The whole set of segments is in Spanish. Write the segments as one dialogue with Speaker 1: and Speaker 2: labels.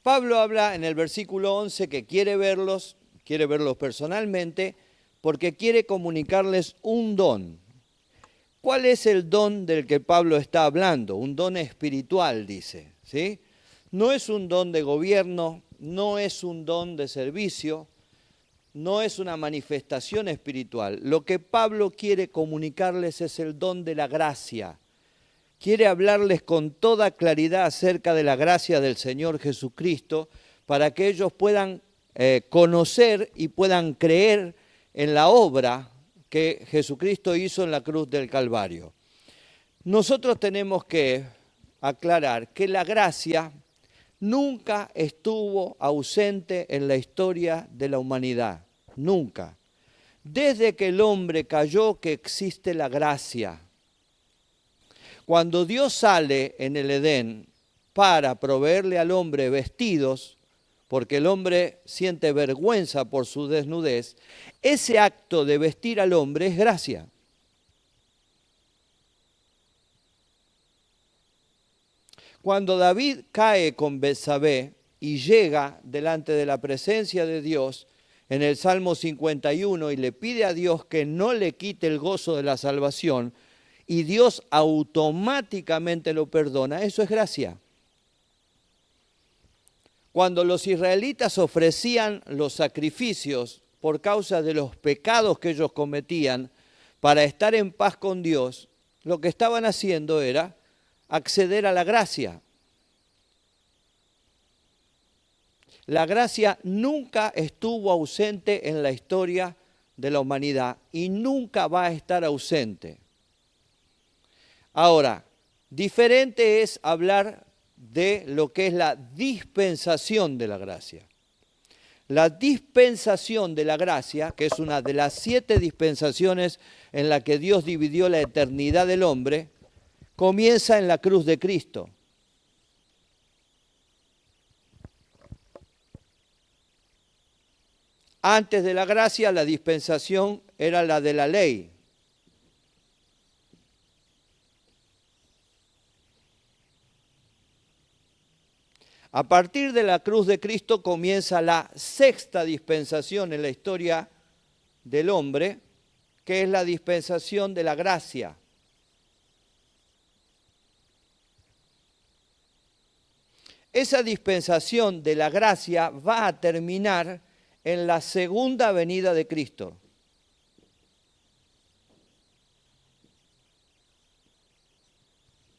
Speaker 1: Pablo habla en el versículo 11 que quiere verlos personalmente, porque quiere comunicarles un don. ¿Cuál es el don del que Pablo está hablando? Un don espiritual, dice, ¿sí? No es un don de gobierno, no es un don de servicio, no es una manifestación espiritual. Lo que Pablo quiere comunicarles es el don de la gracia. Quiere hablarles con toda claridad acerca de la gracia del Señor Jesucristo para que ellos puedan conocer y puedan creer en la obra que Jesucristo hizo en la cruz del Calvario. Nosotros tenemos que aclarar que la gracia nunca estuvo ausente en la historia de la humanidad, nunca. Desde que el hombre cayó que existe la gracia. Cuando Dios sale en el Edén para proveerle al hombre vestidos, porque el hombre siente vergüenza por su desnudez, ese acto de vestir al hombre es gracia. Cuando David cae con Betsabé y llega delante de la presencia de Dios en el Salmo 51 y le pide a Dios que no le quite el gozo de la salvación, y Dios automáticamente lo perdona, eso es gracia. Cuando los israelitas ofrecían los sacrificios por causa de los pecados que ellos cometían para estar en paz con Dios, lo que estaban haciendo era acceder a la gracia. La gracia nunca estuvo ausente en la historia de la humanidad y nunca va a estar ausente. Ahora, diferente es hablar de lo que es la dispensación de la gracia. La dispensación de la gracia, que es una de las 7 dispensaciones en la que Dios dividió la eternidad del hombre, comienza en la cruz de Cristo. Antes de la gracia, la dispensación era la de la ley. A partir de la cruz de Cristo comienza la 6ª dispensación en la historia del hombre, que es la dispensación de la gracia. Esa dispensación de la gracia va a terminar en la segunda venida de Cristo.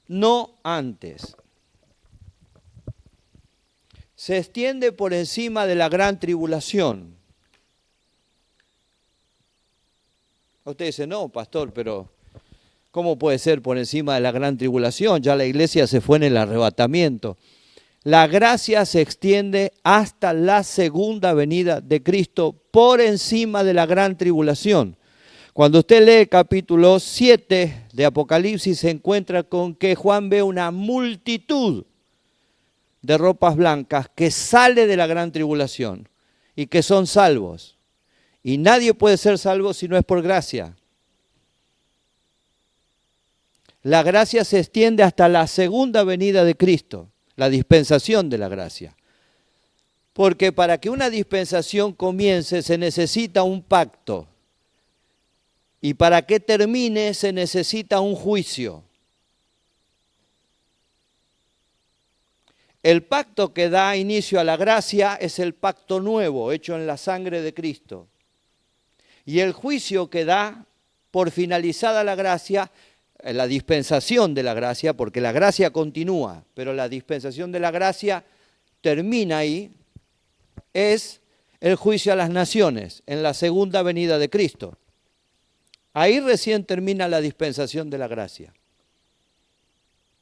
Speaker 1: No antes. Se extiende por encima de la gran tribulación. Usted dice, no, pastor, pero ¿cómo puede ser por encima de la gran tribulación? Ya la iglesia se fue en el arrebatamiento. La gracia se extiende hasta la segunda venida de Cristo por encima de la gran tribulación. Cuando usted lee capítulo 7 de Apocalipsis, se encuentra con que Juan ve una multitud de ropas blancas que sale de la gran tribulación y que son salvos. Y nadie puede ser salvo si no es por gracia. La gracia se extiende hasta la segunda venida de Cristo, la dispensación de la gracia. Porque para que una dispensación comience se necesita un pacto. Y para que termine se necesita un juicio. El pacto que da inicio a la gracia es el pacto nuevo, hecho en la sangre de Cristo. Y el juicio que da por finalizada la gracia, la dispensación de la gracia, porque la gracia continúa, pero la dispensación de la gracia termina ahí, es el juicio a las naciones, en la segunda venida de Cristo. Ahí recién termina la dispensación de la gracia.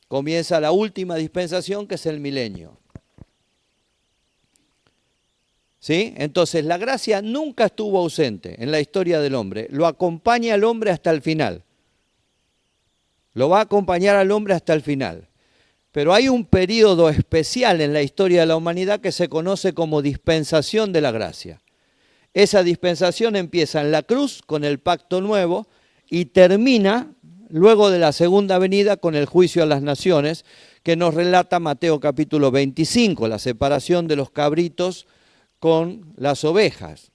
Speaker 1: Comienza la última dispensación, que es el milenio. ¿Sí? Entonces, la gracia nunca estuvo ausente en la historia del hombre. Lo acompaña al hombre hasta el final. Lo va a acompañar al hombre hasta el final. Pero hay un periodo especial en la historia de la humanidad que se conoce como dispensación de la gracia. Esa dispensación empieza en la cruz con el pacto nuevo y termina luego de la segunda venida con el juicio a las naciones, que nos relata Mateo capítulo 25, la separación de los cabritos con las ovejas,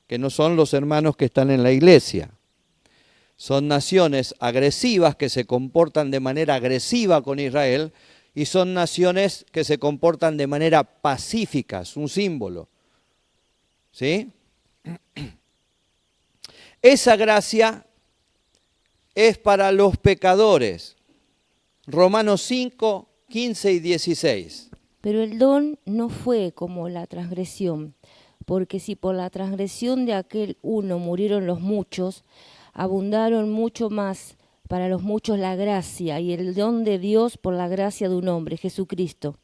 Speaker 1: que no son los hermanos que están en la iglesia. Son naciones agresivas que se comportan de manera agresiva con Israel y son naciones que se comportan de manera pacífica, es un símbolo. ¿Sí? Esa gracia es para los pecadores. Romanos 5, 15 y 16.
Speaker 2: Pero el don no fue como la transgresión, porque si por la transgresión de aquel uno murieron los muchos, abundaron mucho más para los muchos la gracia y el don de Dios por la gracia de un hombre, Jesucristo.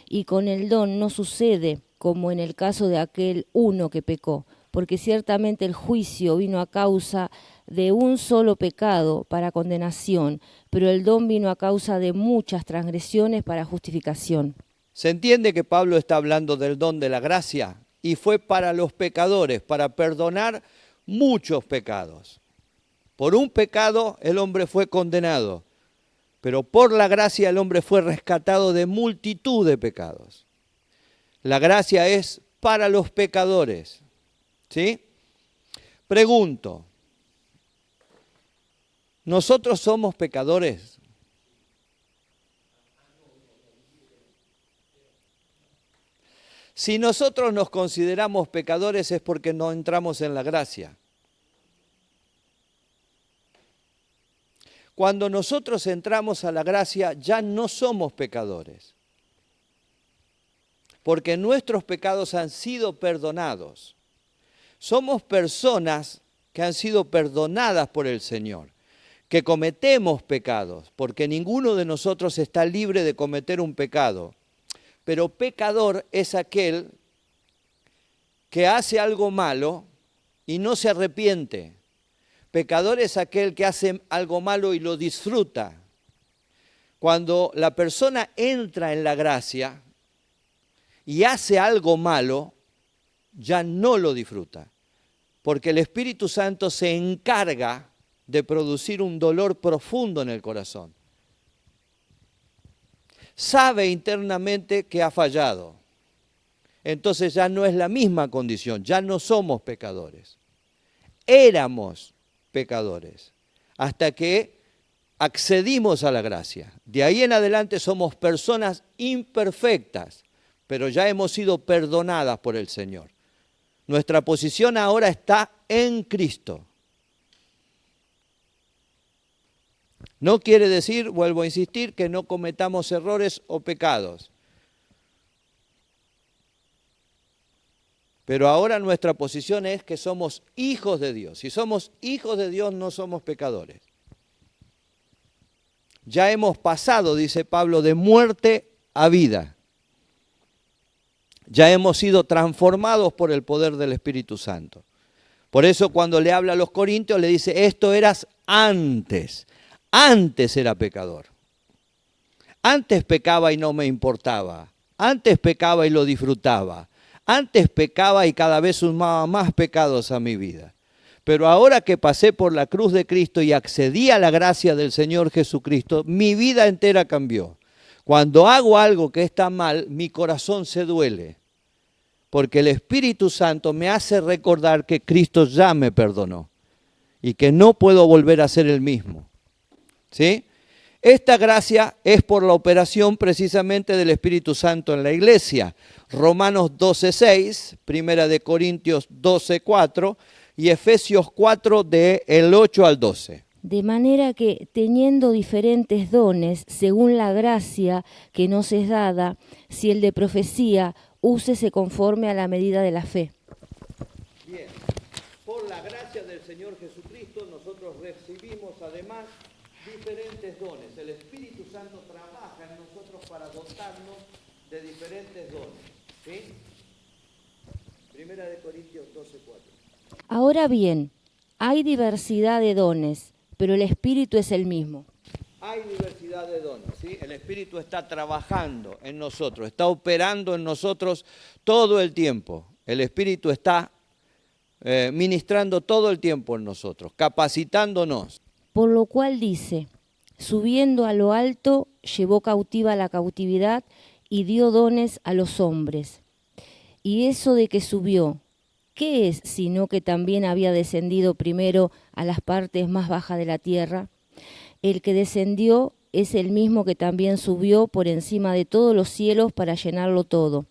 Speaker 2: Y con el don no sucede como en el caso de aquel uno que pecó, porque ciertamente el juicio vino a causa de un solo pecado para condenación, pero el don vino a causa de muchas transgresiones para justificación.
Speaker 1: ¿Se entiende que Pablo está hablando del don de la gracia? Y fue para los pecadores, para perdonar muchos pecados. Por un pecado el hombre fue condenado, pero por la gracia el hombre fue rescatado de multitud de pecados. La gracia es para los pecadores. ¿Sí? Pregunto, ¿nosotros somos pecadores? Si nosotros nos consideramos pecadores es porque no entramos en la gracia. Cuando nosotros entramos a la gracia ya no somos pecadores, porque nuestros pecados han sido perdonados. Somos personas que han sido perdonadas por el Señor, que cometemos pecados, porque ninguno de nosotros está libre de cometer un pecado. Pero pecador es aquel que hace algo malo y no se arrepiente. Pecador es aquel que hace algo malo y lo disfruta. Cuando la persona entra en la gracia y hace algo malo, ya no lo disfruta, porque el Espíritu Santo se encarga de producir un dolor profundo en el corazón. Sabe internamente que ha fallado, entonces ya no es la misma condición, ya no somos pecadores. Éramos pecadores hasta que accedimos a la gracia. De ahí en adelante somos personas imperfectas, pero ya hemos sido perdonadas por el Señor. Nuestra posición ahora está en Cristo. No quiere decir, vuelvo a insistir, que no cometamos errores o pecados. Pero ahora nuestra posición es que somos hijos de Dios. Si somos hijos de Dios, no somos pecadores. Ya hemos pasado, dice Pablo, de muerte a vida. Ya hemos sido transformados por el poder del Espíritu Santo. Por eso cuando le habla a los corintios le dice, esto eras antes. Antes era pecador. Antes pecaba y no me importaba. Antes pecaba y lo disfrutaba. Antes pecaba y cada vez sumaba más pecados a mi vida. Pero ahora que pasé por la cruz de Cristo y accedí a la gracia del Señor Jesucristo, mi vida entera cambió. Cuando hago algo que está mal, mi corazón se duele. Porque el Espíritu Santo me hace recordar que Cristo ya me perdonó y que no puedo volver a ser el mismo. ¿Sí? Esta gracia es por la operación precisamente del Espíritu Santo en la iglesia. Romanos 12:6, Primera de Corintios 12:4 y Efesios 4 del 8 al 12.
Speaker 2: De manera que, teniendo diferentes dones, según la gracia que nos es dada, si el de profecía, úsese conforme a la medida de la fe.
Speaker 1: Bien, por la gracia del Señor Jesucristo nosotros recibimos además diferentes dones. El Espíritu Santo trabaja en nosotros para dotarnos de diferentes dones. ¿Sí? Primera de Corintios 12:4.
Speaker 2: Ahora bien, hay diversidad de dones, pero el Espíritu es el mismo.
Speaker 1: Hay diversidad de dones, ¿sí? El Espíritu está trabajando en nosotros, está operando en nosotros todo el tiempo. El Espíritu está ministrando todo el tiempo en nosotros, capacitándonos.
Speaker 2: Por lo cual dice, subiendo a lo alto, llevó cautiva la cautividad y dio dones a los hombres. Y eso de que subió, ¿qué es sino que también había descendido primero a las partes más bajas de la tierra? El que descendió es el mismo que también subió por encima de todos los cielos para llenarlo todo.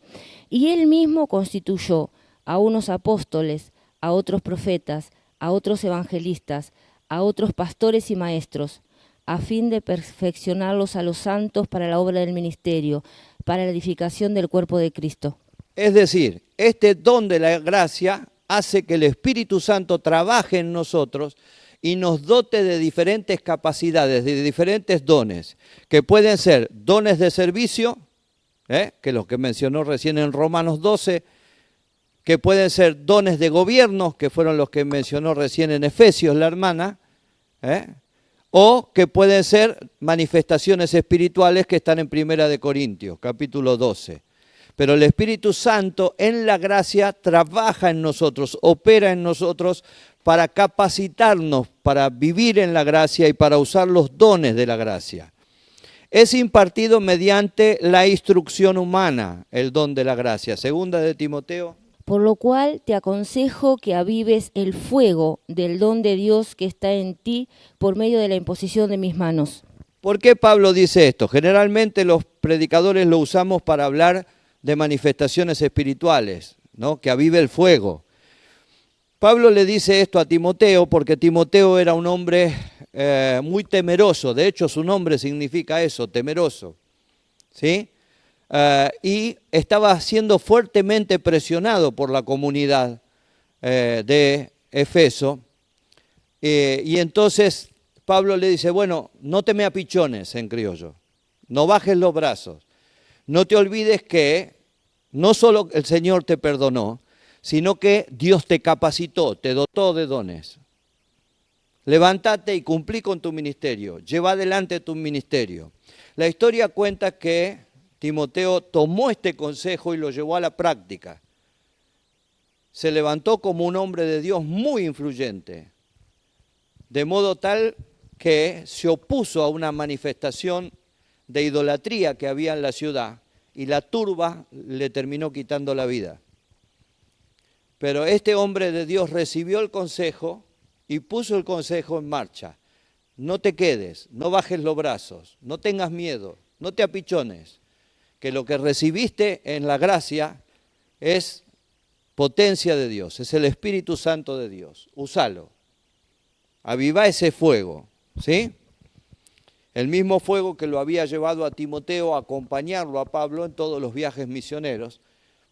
Speaker 2: Y él mismo constituyó a unos apóstoles, a otros profetas, a otros evangelistas, a otros pastores y maestros, a fin de perfeccionarlos a los santos para la obra del ministerio, para la edificación del cuerpo de Cristo.
Speaker 1: Es decir, este don de la gracia hace que el Espíritu Santo trabaje en nosotros y nos dote de diferentes capacidades, de diferentes dones, que pueden ser dones de servicio, que los que mencionó recién en Romanos 12, que pueden ser dones de gobierno, que fueron los que mencionó recién en Efesios la hermana, o que pueden ser manifestaciones espirituales que están en 1 Corintios, capítulo 12. Pero el Espíritu Santo en la gracia trabaja en nosotros, opera en nosotros para capacitarnos, para vivir en la gracia y para usar los dones de la gracia. Es impartido mediante la instrucción humana, el don de la gracia. Segunda de Timoteo.
Speaker 2: Por lo cual te aconsejo que avives el fuego del don de Dios que está en ti por medio de la imposición de mis manos.
Speaker 1: ¿Por qué Pablo dice esto? Generalmente los predicadores lo usamos para hablar de manifestaciones espirituales, ¿no? Que avive el fuego. Pablo le dice esto a Timoteo porque Timoteo era un hombre muy temeroso. De hecho, su nombre significa eso, temeroso, ¿sí? Y estaba siendo fuertemente presionado por la comunidad de Efeso. Y entonces Pablo le dice, bueno, no te me apichones en criollo, no bajes los brazos, no te olvides que no solo el Señor te perdonó, sino que Dios te capacitó, te dotó de dones. Levántate y cumplí con tu ministerio, lleva adelante tu ministerio. La historia cuenta que Timoteo tomó este consejo y lo llevó a la práctica. Se levantó como un hombre de Dios muy influyente, de modo tal que se opuso a una manifestación de idolatría que había en la ciudad y la turba le terminó quitando la vida. Pero este hombre de Dios recibió el consejo y puso el consejo en marcha. No te quedes, no bajes los brazos, no tengas miedo, no te apichones, que lo que recibiste en la gracia es potencia de Dios, es el Espíritu Santo de Dios. Úsalo, avivá ese fuego, ¿sí? El mismo fuego que lo había llevado a Timoteo a acompañarlo a Pablo en todos los viajes misioneros,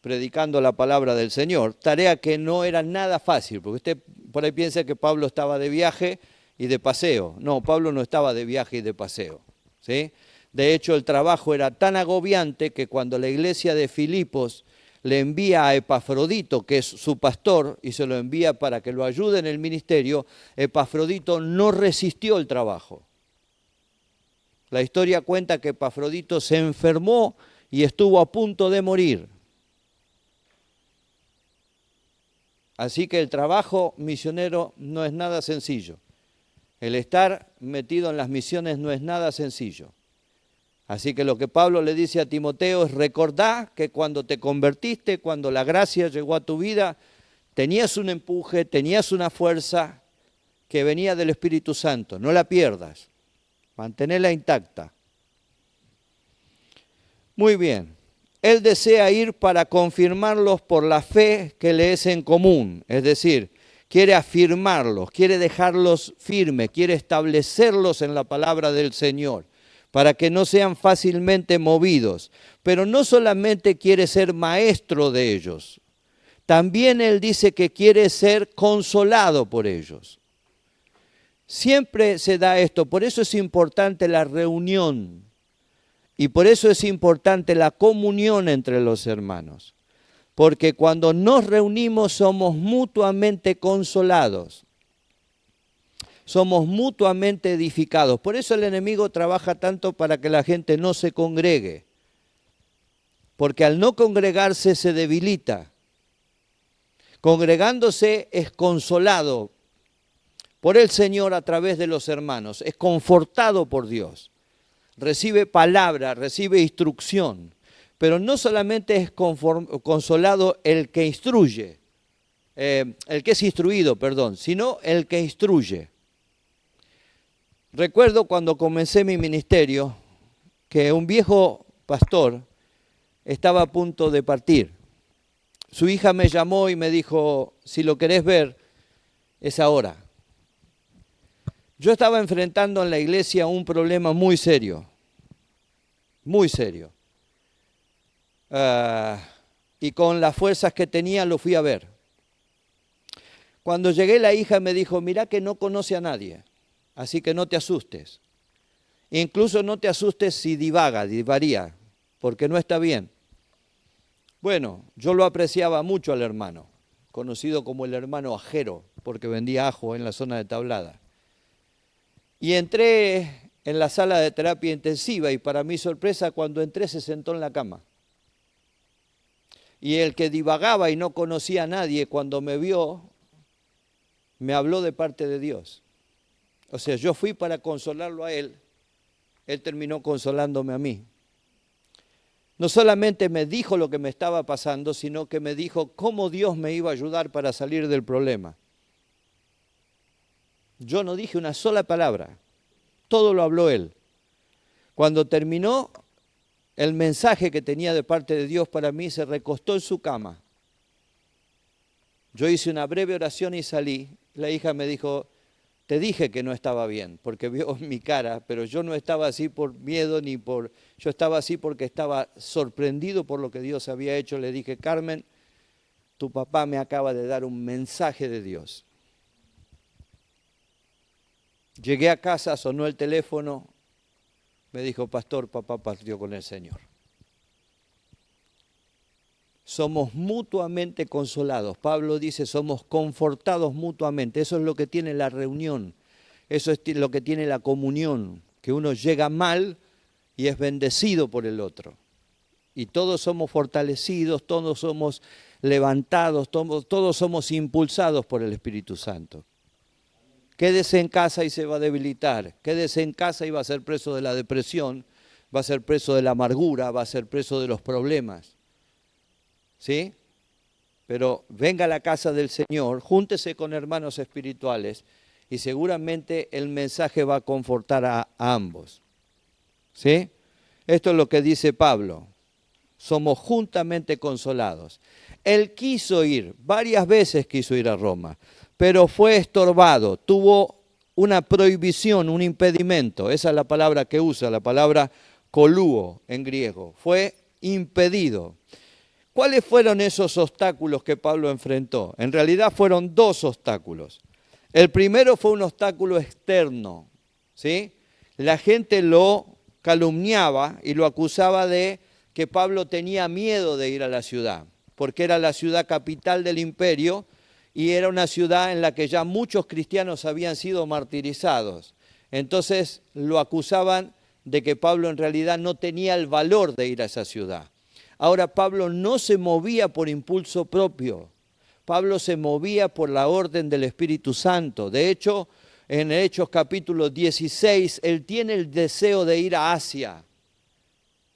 Speaker 1: predicando la palabra del Señor, tarea que no era nada fácil, porque usted por ahí piensa que Pablo estaba de viaje y de paseo. No, Pablo no estaba de viaje y de paseo, ¿sí? De hecho, el trabajo era tan agobiante que cuando la iglesia de Filipos le envía a Epafrodito, que es su pastor, y se lo envía para que lo ayude en el ministerio, Epafrodito no resistió el trabajo. La historia cuenta que Epafrodito se enfermó y estuvo a punto de morir. Así que el trabajo misionero no es nada sencillo. El estar metido en las misiones no es nada sencillo. Así que lo que Pablo le dice a Timoteo es recordá que cuando te convertiste, cuando la gracia llegó a tu vida, tenías un empuje, tenías una fuerza que venía del Espíritu Santo. No la pierdas, manténla intacta. Muy bien. Él desea ir para confirmarlos por la fe que le es en común, es decir, quiere afirmarlos, quiere dejarlos firmes, quiere establecerlos en la palabra del Señor, para que no sean fácilmente movidos. Pero no solamente quiere ser maestro de ellos, también él dice que quiere ser consolado por ellos. Siempre se da esto, por eso es importante la reunión. Y por eso es importante la comunión entre los hermanos. Porque cuando nos reunimos somos mutuamente consolados. Somos mutuamente edificados. Por eso el enemigo trabaja tanto para que la gente no se congregue. Porque al no congregarse se debilita. Congregándose es consolado por el Señor a través de los hermanos, es confortado por Dios, recibe palabra, recibe instrucción, pero no solamente es consolado el que instruye, el que es instruido, perdón, sino el que instruye. Recuerdo cuando comencé mi ministerio que un viejo pastor estaba a punto de partir. Su hija me llamó y me dijo, si lo querés ver, es ahora. Yo estaba enfrentando en la iglesia un problema muy serio, muy serio. Y con las fuerzas que tenía lo fui a ver. Cuando llegué, la hija me dijo, mirá que no conoce a nadie, así que no te asustes. Incluso no te asustes si divaría, porque no está bien. Bueno, yo lo apreciaba mucho al hermano, conocido como el hermano Ajero, porque vendía ajo en la zona de Tablada. Y entré en la sala de terapia intensiva y para mi sorpresa, cuando entré se sentó en la cama. Y el que divagaba y no conocía a nadie, cuando me vio, me habló de parte de Dios. O sea, yo fui para consolarlo a él terminó consolándome a mí. No solamente me dijo lo que me estaba pasando, sino que me dijo cómo Dios me iba a ayudar para salir del problema. Yo no dije una sola palabra, todo lo habló él. Cuando terminó el mensaje que tenía de parte de Dios para mí, se recostó en su cama. Yo hice una breve oración y salí. La hija me dijo, te dije que no estaba bien, porque vio mi cara, pero yo no estaba así por miedo yo estaba así porque estaba sorprendido por lo que Dios había hecho. Le dije, Carmen, tu papá me acaba de dar un mensaje de Dios. Llegué a casa, sonó el teléfono, me dijo, pastor, papá partió con el Señor. Somos mutuamente consolados. Pablo dice, somos confortados mutuamente. Eso es lo que tiene la reunión. Eso es lo que tiene la comunión. Que uno llega mal y es bendecido por el otro. Y todos somos fortalecidos, todos somos levantados, todos somos impulsados por el Espíritu Santo. Quédese en casa y se va a debilitar. Quédese en casa y va a ser preso de la depresión, va a ser preso de la amargura, va a ser preso de los problemas. ¿Sí? Pero venga a la casa del Señor, júntese con hermanos espirituales y seguramente el mensaje va a confortar a ambos. ¿Sí? Esto es lo que dice Pablo. Somos juntamente consolados. Él quiso ir, varias veces quiso ir a Roma, pero fue estorbado, tuvo una prohibición, un impedimento. Esa es la palabra que usa, la palabra kolúo en griego. Fue impedido. ¿Cuáles fueron esos obstáculos que Pablo enfrentó? En realidad fueron dos obstáculos. El primero fue un obstáculo externo, ¿sí? La gente lo calumniaba y lo acusaba de que Pablo tenía miedo de ir a la ciudad, porque era la ciudad capital del imperio y era una ciudad en la que ya muchos cristianos habían sido martirizados. Entonces lo acusaban de que Pablo en realidad no tenía el valor de ir a esa ciudad. Ahora Pablo no se movía por impulso propio, Pablo se movía por la orden del Espíritu Santo. De hecho, en Hechos capítulo 16, él tiene el deseo de ir a Asia,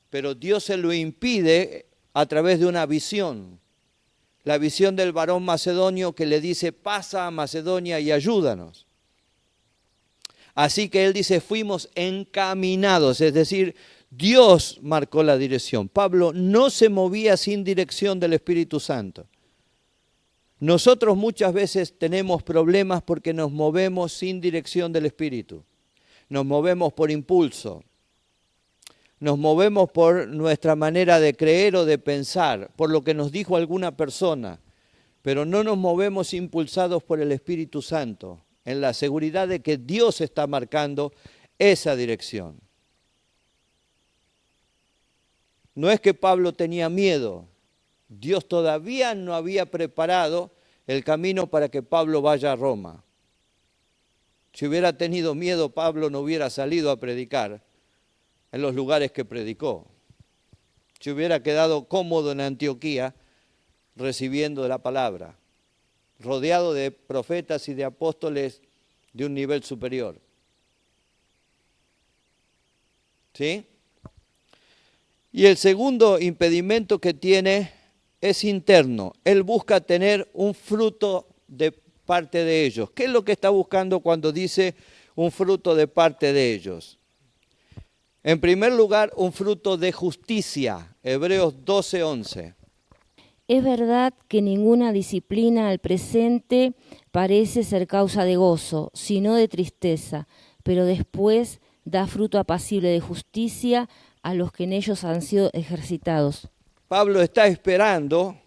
Speaker 1: pero Dios se lo impide a través de una visión. La visión del varón macedonio que le dice, pasa a Macedonia y ayúdanos. Así que él dice, fuimos encaminados, es decir, Dios marcó la dirección. Pablo no se movía sin dirección del Espíritu Santo. Nosotros muchas veces tenemos problemas porque nos movemos sin dirección del Espíritu. Nos movemos por impulso. Nos movemos por nuestra manera de creer o de pensar, por lo que nos dijo alguna persona, pero no nos movemos impulsados por el Espíritu Santo, en la seguridad de que Dios está marcando esa dirección. No es que Pablo tenía miedo, Dios todavía no había preparado el camino para que Pablo vaya a Roma. Si hubiera tenido miedo, Pablo no hubiera salido a predicar en los lugares que predicó. Se hubiera quedado cómodo en Antioquía recibiendo la palabra, rodeado de profetas y de apóstoles de un nivel superior. ¿Sí? Y el segundo impedimento que tiene es interno. Él busca tener un fruto de parte de ellos. ¿Qué es lo que está buscando cuando dice un fruto de parte de ellos? En primer lugar, un fruto de justicia. Hebreos 12:11.
Speaker 2: Es verdad que ninguna disciplina al presente parece ser causa de gozo, sino de tristeza, pero después da fruto apacible de justicia a los que en ellos han sido ejercitados.
Speaker 1: Pablo está esperando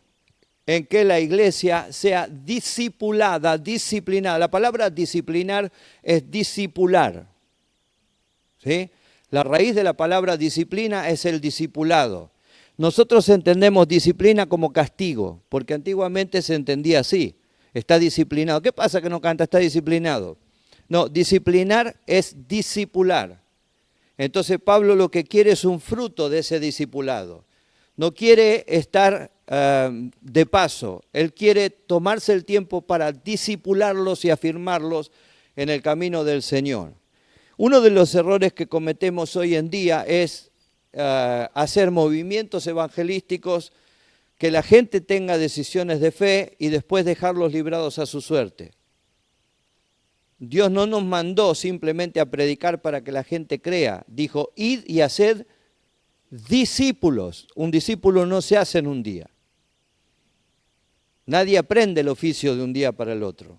Speaker 1: en que la iglesia sea discipulada, disciplinada. La palabra disciplinar es discipular. ¿Sí? La raíz de la palabra disciplina es el discipulado. Nosotros entendemos disciplina como castigo, porque antiguamente se entendía así. Está disciplinado. ¿Qué pasa que no canta? Está disciplinado. No, disciplinar es discipular. Entonces Pablo lo que quiere es un fruto de ese discipulado. No quiere estar de paso. Él quiere tomarse el tiempo para discipularlos y afirmarlos en el camino del Señor. Uno de los errores que cometemos hoy en día es hacer movimientos evangelísticos, que la gente tenga decisiones de fe y después dejarlos librados a su suerte. Dios no nos mandó simplemente a predicar para que la gente crea. Dijo, id y haced discípulos. Un discípulo no se hace en un día. Nadie aprende el oficio de un día para el otro.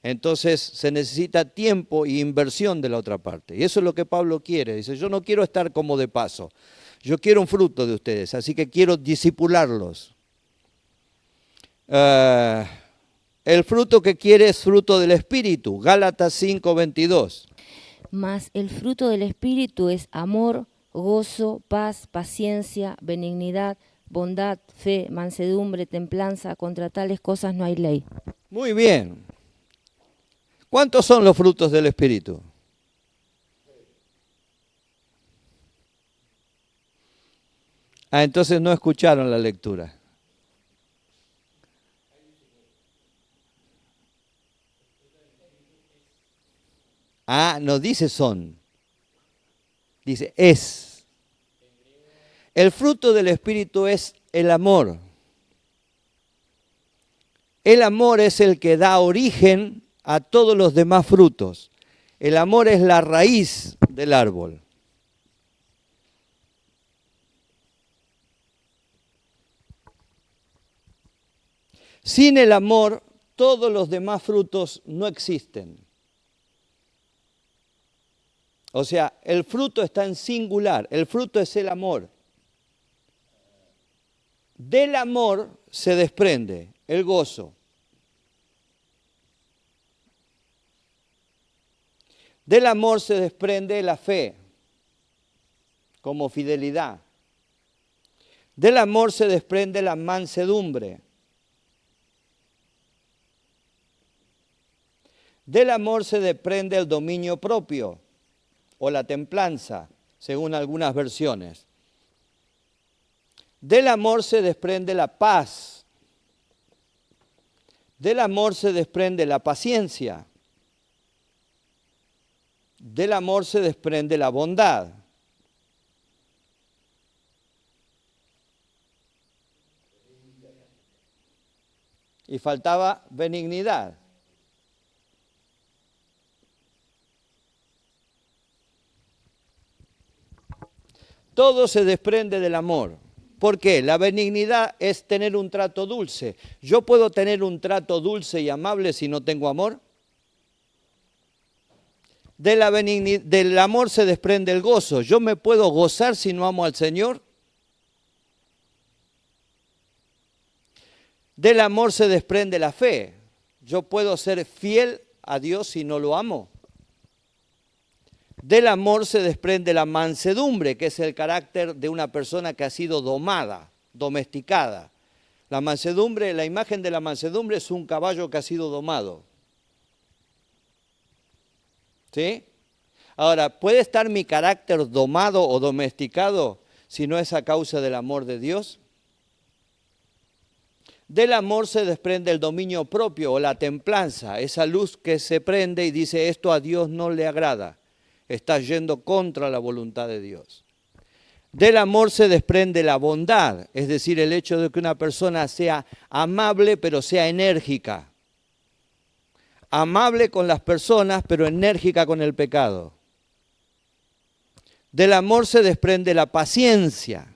Speaker 1: Entonces se necesita tiempo y inversión de la otra parte. Y eso es lo que Pablo quiere. Dice, yo no quiero estar como de paso. Yo quiero un fruto de ustedes, así que quiero discipularlos. El fruto que quiere es fruto del Espíritu. Gálatas 5:22.
Speaker 2: Mas el fruto del Espíritu es amor, gozo, paz, paciencia, benignidad, bondad, fe, mansedumbre, templanza. Contra tales cosas no hay ley.
Speaker 1: Muy bien. ¿Cuántos son los frutos del Espíritu? Entonces no escucharon la lectura. No dice son, dice es. El fruto del Espíritu es el amor. El amor es el que da origen a todos los demás frutos. El amor es la raíz del árbol. Sin el amor, todos los demás frutos no existen. O sea, el fruto está en singular, el fruto es el amor. Del amor se desprende el gozo. Del amor se desprende la fe, como fidelidad. Del amor se desprende la mansedumbre. Del amor se desprende el dominio propio o la templanza, según algunas versiones. Del amor se desprende la paz. Del amor se desprende la paciencia. Del amor se desprende la bondad. Y faltaba benignidad. Todo se desprende del amor. ¿Por qué? La benignidad es tener un trato dulce. ¿Yo puedo tener un trato dulce y amable si no tengo amor? Del amor se desprende el gozo. ¿Yo me puedo gozar si no amo al Señor? Del amor se desprende la fe. ¿Yo puedo ser fiel a Dios si no lo amo? Del amor se desprende la mansedumbre, que es el carácter de una persona que ha sido domada, domesticada. La mansedumbre, la imagen de la mansedumbre es un caballo que ha sido domado. ¿Sí? Ahora, ¿puede estar mi carácter domado o domesticado si no es a causa del amor de Dios? Del amor se desprende el dominio propio o la templanza, esa luz que se prende y dice esto a Dios no le agrada, está yendo contra la voluntad de Dios. Del amor se desprende la bondad, es decir, el hecho de que una persona sea amable pero sea enérgica. Amable con las personas pero enérgica con el pecado. Del amor se desprende la paciencia.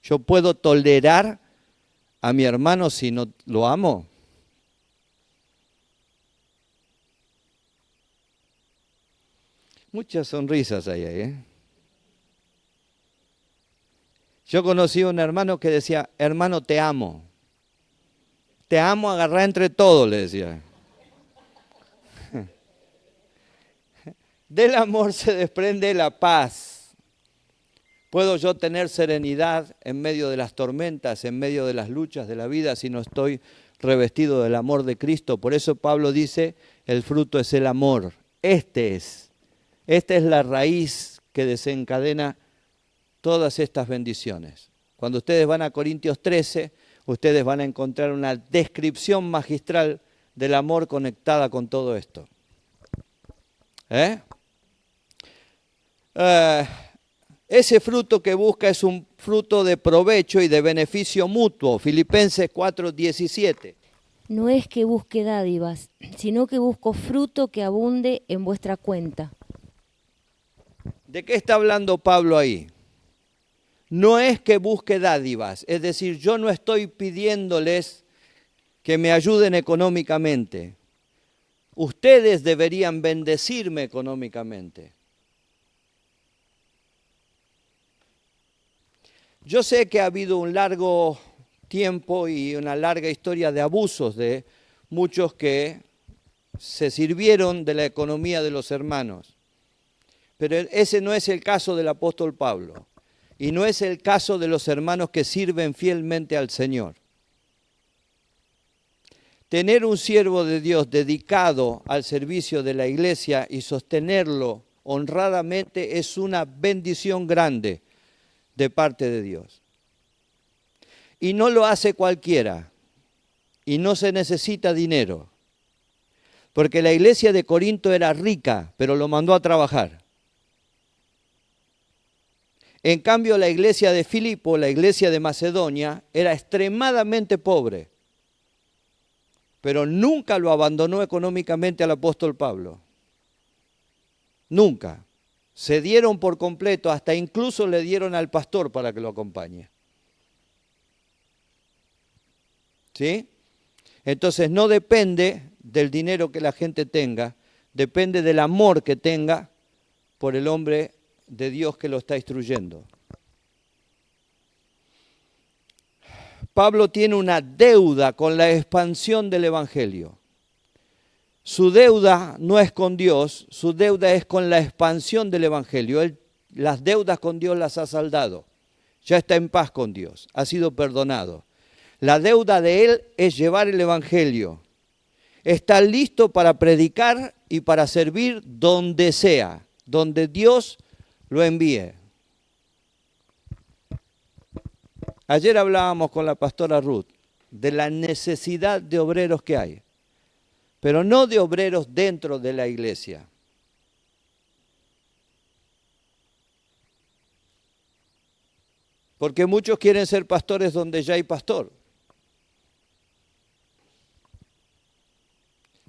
Speaker 1: Yo puedo tolerar a mi hermano si no lo amo. Muchas sonrisas hay ahí, ¿eh? Yo conocí a un hermano que decía, hermano, te amo. Te amo, agarrá entre todos, le decía. Del amor se desprende la paz. ¿Puedo yo tener serenidad en medio de las tormentas, en medio de las luchas de la vida si no estoy revestido del amor de Cristo? Por eso Pablo dice, el fruto es el amor. Esta es la raíz que desencadena todas estas bendiciones. Cuando ustedes van a Corintios 13, ustedes van a encontrar una descripción magistral del amor conectada con todo esto. Ese fruto que busca es un fruto de provecho y de beneficio mutuo. Filipenses 4:17.
Speaker 2: No es que busque dádivas, sino que busco fruto que abunde en vuestra cuenta.
Speaker 1: ¿De qué está hablando Pablo ahí? No es que busque dádivas, es decir, yo no estoy pidiéndoles que me ayuden económicamente. Ustedes deberían bendecirme económicamente. Yo sé que ha habido un largo tiempo y una larga historia de abusos de muchos que se sirvieron de la economía de los hermanos. Pero ese no es el caso del apóstol Pablo y no es el caso de los hermanos que sirven fielmente al Señor. Tener un siervo de Dios dedicado al servicio de la iglesia y sostenerlo honradamente es una bendición grande de parte de Dios. Y no lo hace cualquiera, y no se necesita dinero, porque la iglesia de Corinto era rica, pero lo mandó a trabajar. En cambio, la iglesia de Filipo, la iglesia de Macedonia, era extremadamente pobre, pero nunca lo abandonó económicamente al apóstol Pablo. Nunca. Se dieron por completo, hasta incluso le dieron al pastor para que lo acompañe. ¿Sí? Entonces no depende del dinero que la gente tenga, depende del amor que tenga por el hombre de Dios que lo está instruyendo. Pablo tiene una deuda con la expansión del Evangelio. Su deuda no es con Dios, su deuda es con la expansión del Evangelio. Él las deudas con Dios las ha saldado. Ya está en paz con Dios, ha sido perdonado. La deuda de él es llevar el Evangelio. Está listo para predicar y para servir donde sea, donde Dios lo envíe. Ayer hablábamos con la pastora Ruth de la necesidad de obreros que hay, pero no de obreros dentro de la iglesia. Porque muchos quieren ser pastores donde ya hay pastor,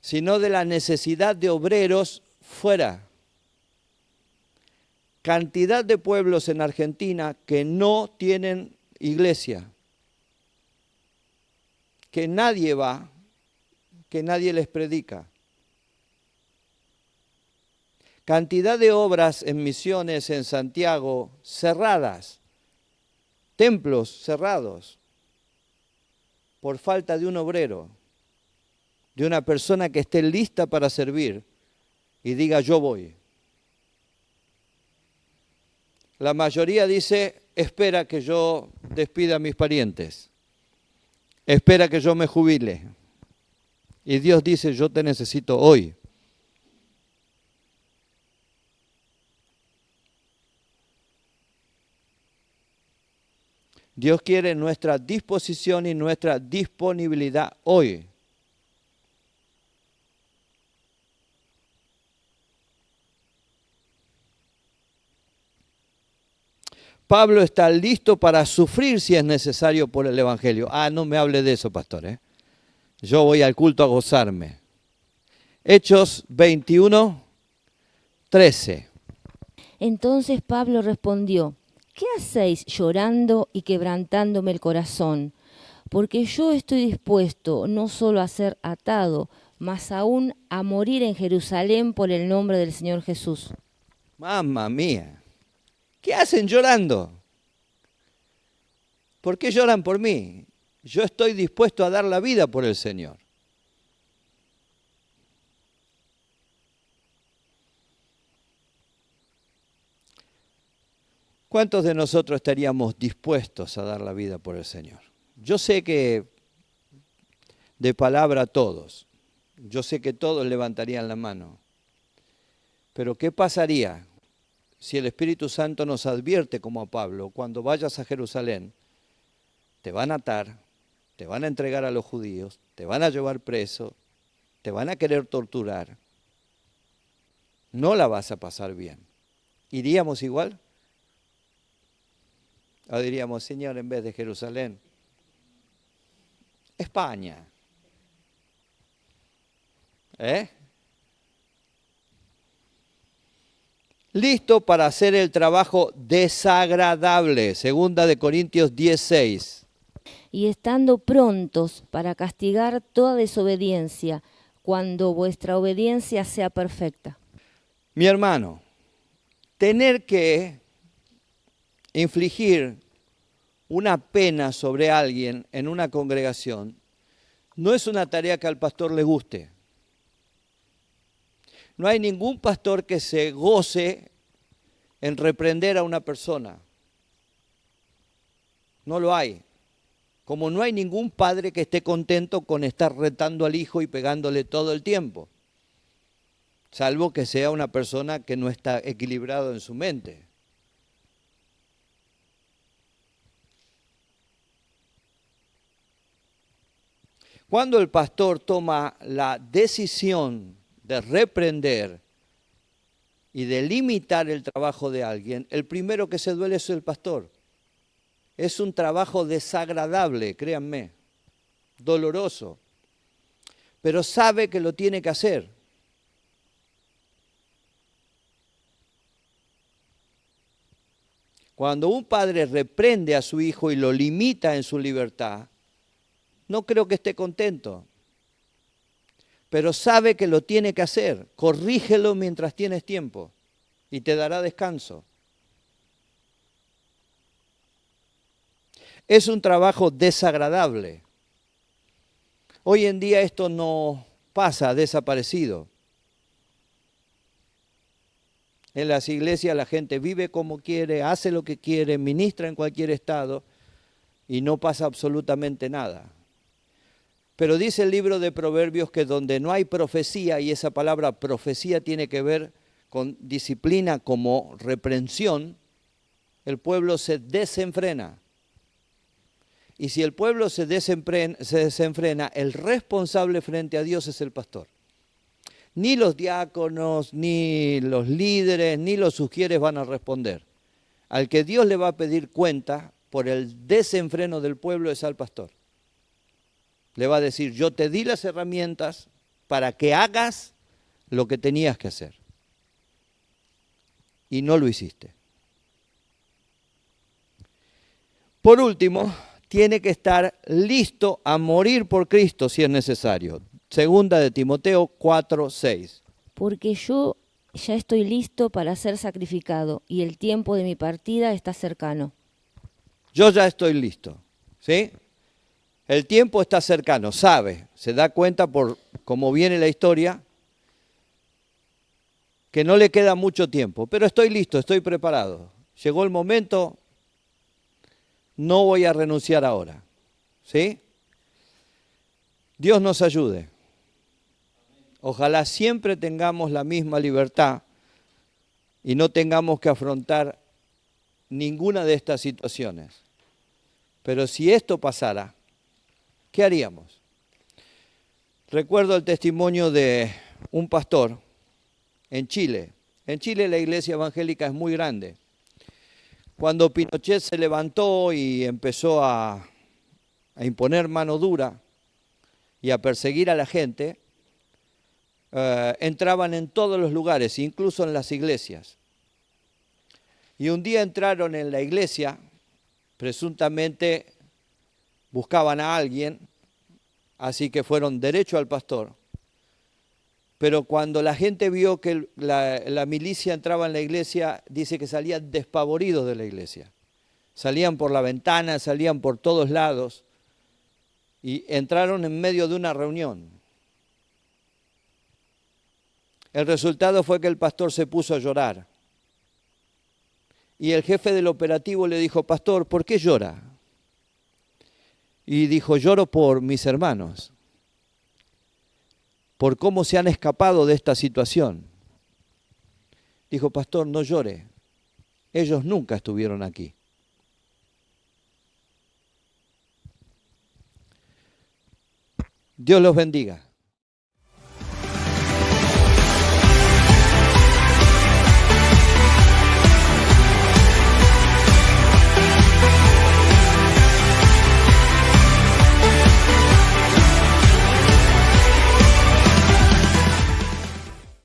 Speaker 1: sino de la necesidad de obreros fuera. Cantidad de pueblos en Argentina que no tienen iglesia, que nadie va, que nadie les predica. Cantidad de obras en misiones en Santiago cerradas, templos cerrados, por falta de un obrero, de una persona que esté lista para servir y diga yo voy. La mayoría dice, espera que yo despida a mis parientes, espera que yo me jubile. Y Dios dice, yo te necesito hoy. Dios quiere nuestra disposición y nuestra disponibilidad hoy. Pablo está listo para sufrir si es necesario por el Evangelio. No me hable de eso, pastor. Yo voy al culto a gozarme. Hechos 21, 13.
Speaker 2: Entonces Pablo respondió: ¿qué hacéis llorando y quebrantándome el corazón? Porque yo estoy dispuesto no solo a ser atado, mas aún a morir en Jerusalén por el nombre del Señor Jesús.
Speaker 1: Mamma mía. ¿Qué hacen llorando? ¿Por qué lloran por mí? Yo estoy dispuesto a dar la vida por el Señor. ¿Cuántos de nosotros estaríamos dispuestos a dar la vida por el Señor? Yo sé que de palabra todos, yo sé que todos levantarían la mano, pero ¿qué pasaría si el Espíritu Santo nos advierte como a Pablo? Cuando vayas a Jerusalén, te van a atar, te van a entregar a los judíos, te van a llevar preso, te van a querer torturar. No la vas a pasar bien. ¿Iríamos igual? O diríamos, Señor, en vez de Jerusalén, España. Listo para hacer el trabajo desagradable, 2 Corintios 10:6.
Speaker 2: Y estando prontos para castigar toda desobediencia, cuando vuestra obediencia sea perfecta.
Speaker 1: Mi hermano, tener que infligir una pena sobre alguien en una congregación no es una tarea que al pastor le guste. No hay ningún pastor que se goce en reprender a una persona. No lo hay. Como no hay ningún padre que esté contento con estar retando al hijo y pegándole todo el tiempo. Salvo que sea una persona que no está equilibrado en su mente. Cuando el pastor toma la decisión de reprender y de limitar el trabajo de alguien, el primero que se duele es el pastor. Es un trabajo desagradable, créanme, doloroso, pero sabe que lo tiene que hacer. Cuando un padre reprende a su hijo y lo limita en su libertad, no creo que esté contento, pero sabe que lo tiene que hacer. Corrígelo mientras tienes tiempo y te dará descanso. Es un trabajo desagradable. Hoy en día esto no pasa desaparecido. En las iglesias la gente vive como quiere, hace lo que quiere, ministra en cualquier estado y no pasa absolutamente nada. Pero dice el libro de Proverbios que donde no hay profecía, y esa palabra profecía tiene que ver con disciplina como reprensión, el pueblo se desenfrena. Y si el pueblo se desenfrena, el responsable frente a Dios es el pastor. Ni los diáconos, ni los líderes, ni los sugieres van a responder. Al que Dios le va a pedir cuenta por el desenfreno del pueblo es al pastor. Le va a decir, yo te di las herramientas para que hagas lo que tenías que hacer. Y no lo hiciste. Por último, tiene que estar listo a morir por Cristo si es necesario. 2 Timoteo 4:6.
Speaker 2: Porque yo ya estoy listo para ser sacrificado y el tiempo de mi partida está cercano.
Speaker 1: Yo ya estoy listo, ¿sí? El tiempo está cercano, sabe, se da cuenta por cómo viene la historia, que no le queda mucho tiempo, pero estoy listo, estoy preparado. Llegó el momento, no voy a renunciar ahora, ¿sí? Dios nos ayude. Ojalá siempre tengamos la misma libertad y no tengamos que afrontar ninguna de estas situaciones. Pero si esto pasara, ¿qué haríamos? Recuerdo el testimonio de un pastor en Chile. En Chile la iglesia evangélica es muy grande. Cuando Pinochet se levantó y empezó a imponer mano dura y a perseguir a la gente, entraban en todos los lugares, incluso en las iglesias. Y un día entraron en la iglesia, presuntamente buscaban a alguien, así que fueron derecho al pastor. Pero cuando la gente vio que la milicia entraba en la iglesia, dice que salían despavoridos de la iglesia. Salían por la ventana, salían por todos lados y entraron en medio de una reunión. El resultado fue que el pastor se puso a llorar. Y el jefe del operativo le dijo: pastor, ¿por qué llora? Y dijo: lloro por mis hermanos, por cómo se han escapado de esta situación. Dijo: pastor, no llore, ellos nunca estuvieron aquí. Dios los bendiga.